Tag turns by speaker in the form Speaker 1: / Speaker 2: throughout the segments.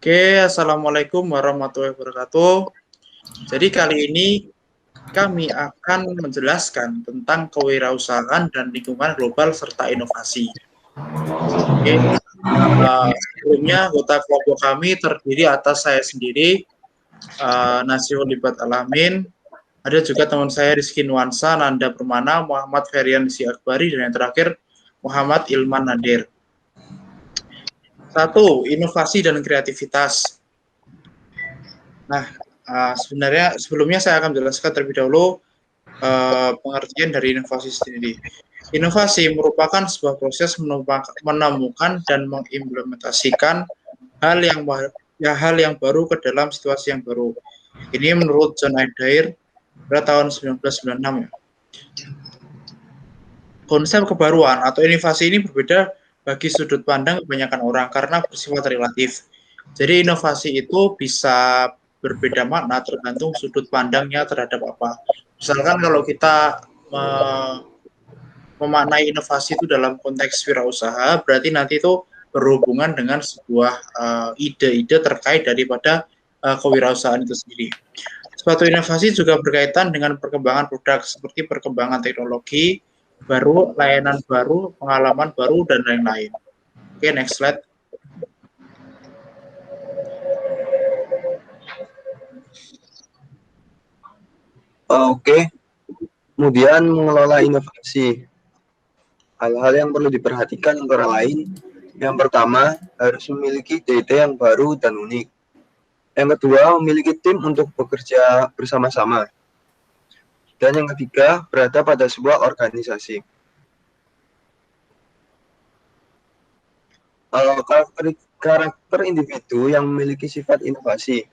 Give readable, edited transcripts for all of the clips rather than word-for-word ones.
Speaker 1: Oke, Assalamualaikum warahmatullahi wabarakatuh. Jadi kali ini kami akan menjelaskan tentang kewirausahaan dan lingkungan global serta inovasi. Oke, sebelumnya anggota kelompok kami terdiri atas saya sendiri, Nasihul Libat Alamin, ada juga teman saya Rizky Nuansa, Nanda Permana, Muhammad Ferian Akbari, dan yang terakhir Muhammad Ilman Nadir. 1. Inovasi dan kreativitas. Nah, sebenarnya sebelumnya saya akan menjelaskan terlebih dahulu pengertian dari inovasi sendiri. Inovasi merupakan sebuah proses menemukan dan mengimplementasikan hal yang baru ke dalam situasi yang baru. Ini menurut John Adair pada tahun 1996 ya. Konsep kebaruan atau inovasi ini berbeda bagi sudut pandang kebanyakan orang karena bersifat relatif. Jadi inovasi itu bisa berbeda makna tergantung sudut pandangnya terhadap apa. Misalkan kalau kita memaknai inovasi itu dalam konteks wirausaha, berarti nanti itu berhubungan dengan sebuah ide-ide terkait daripada kewirausahaan itu sendiri. Suatu inovasi juga berkaitan dengan perkembangan produk seperti perkembangan teknologi baru, layanan baru, pengalaman baru, dan lain-lain. Oke, next slide.
Speaker 2: Oke, kemudian mengelola inovasi. Hal-hal yang perlu diperhatikan antara lain, yang pertama harus memiliki ide-ide yang baru dan unik. Yang kedua, memiliki tim untuk bekerja bersama-sama. Dan yang ketiga, berada pada sebuah organisasi. Karakter individu yang memiliki sifat inovasi.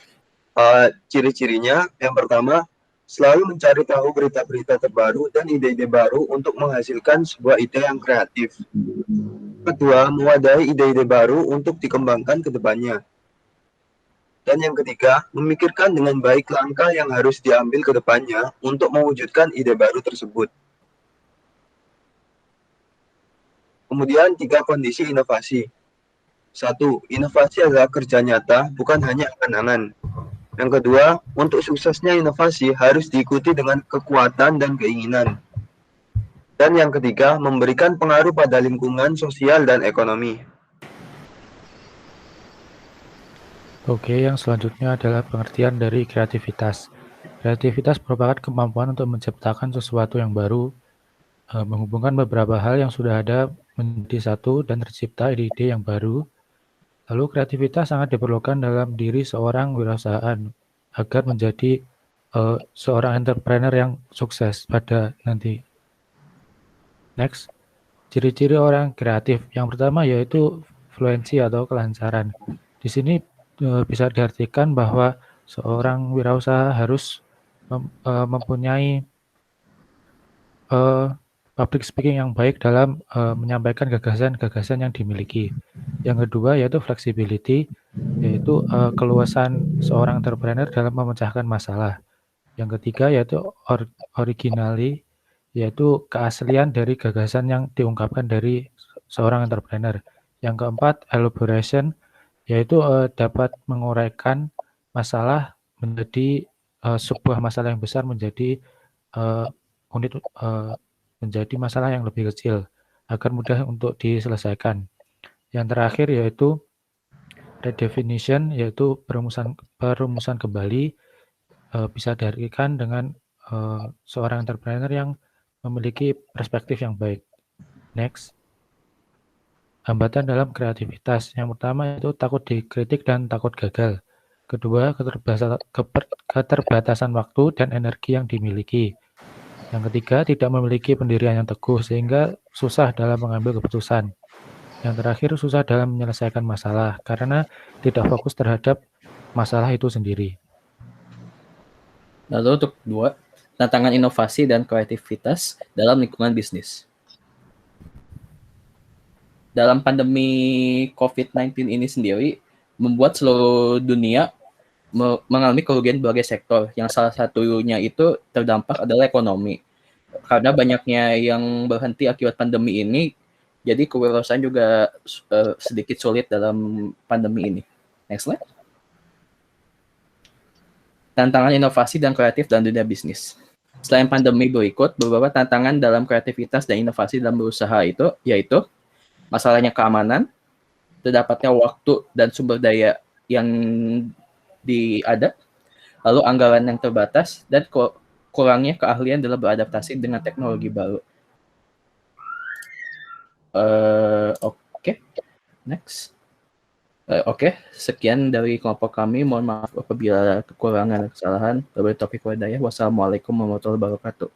Speaker 2: Ciri-cirinya, yang pertama, selalu mencari tahu berita-berita terbaru dan ide-ide baru untuk menghasilkan sebuah ide yang kreatif. Kedua, mewadahi ide-ide baru untuk dikembangkan ke depannya. Dan yang ketiga, memikirkan dengan baik langkah yang harus diambil ke depannya untuk mewujudkan ide baru tersebut. Kemudian 3 kondisi inovasi. 1. Inovasi adalah kerja nyata, bukan hanya angan-angan. Yang kedua, untuk suksesnya inovasi harus diikuti dengan kekuatan dan keinginan. Dan yang ketiga, memberikan pengaruh pada lingkungan sosial dan ekonomi.
Speaker 3: Oke, yang selanjutnya adalah pengertian dari kreativitas. Kreativitas merupakan kemampuan untuk menciptakan sesuatu yang baru, menghubungkan beberapa hal yang sudah ada menjadi satu dan tercipta ide-ide yang baru. Lalu kreativitas sangat diperlukan dalam diri seorang wirausahaan agar menjadi seorang entrepreneur yang sukses pada nanti. Next, ciri-ciri orang kreatif. Yang pertama yaitu fluensi atau kelancaran. Di sini bisa diartikan bahwa seorang wirausaha harus mempunyai public speaking yang baik dalam menyampaikan gagasan-gagasan yang dimiliki. Yang kedua yaitu flexibility, yaitu keluasan seorang entrepreneur dalam memecahkan masalah. Yang ketiga yaitu originality, yaitu keaslian dari gagasan yang diungkapkan dari seorang entrepreneur. Yang keempat, elaboration, yaitu dapat menguraikan masalah menjadi sebuah masalah yang besar menjadi menjadi masalah yang lebih kecil agar mudah untuk diselesaikan. Yang terakhir yaitu redefinition, yaitu perumusan kembali, bisa diartikan dengan seorang entrepreneur yang memiliki perspektif yang baik. Next. Hambatan dalam kreativitas. Yang pertama itu takut dikritik dan takut gagal. Kedua, keterbatasan waktu dan energi yang dimiliki. Yang ketiga, tidak memiliki pendirian yang teguh sehingga susah dalam mengambil keputusan. Yang terakhir, susah dalam menyelesaikan masalah karena tidak fokus terhadap masalah itu sendiri.
Speaker 4: Lalu untuk kedua, tantangan inovasi dan kreativitas dalam lingkungan bisnis. Dalam pandemi COVID-19 ini sendiri, membuat seluruh dunia mengalami kerugian berbagai sektor. Yang salah satunya itu terdampak adalah ekonomi. Karena banyaknya yang berhenti akibat pandemi ini, jadi kewirausahaan juga sedikit sulit dalam pandemi ini. Next slide. tantangan inovasi dan kreatif dalam dunia bisnis. Selain pandemi berikut, beberapa tantangan dalam kreativitas dan inovasi dalam berusaha itu yaitu masalahnya keamanan, terdapatnya waktu dan sumber daya yang ada, lalu anggaran yang terbatas, dan kurangnya keahlian dalam beradaptasi dengan teknologi baru. Oke. Next. Oke, sekian dari kelompok kami. Mohon maaf apabila kekurangan dan kesalahan. Wabillahi taufiq wal hidayah. Wassalamualaikum warahmatullahi wabarakatuh.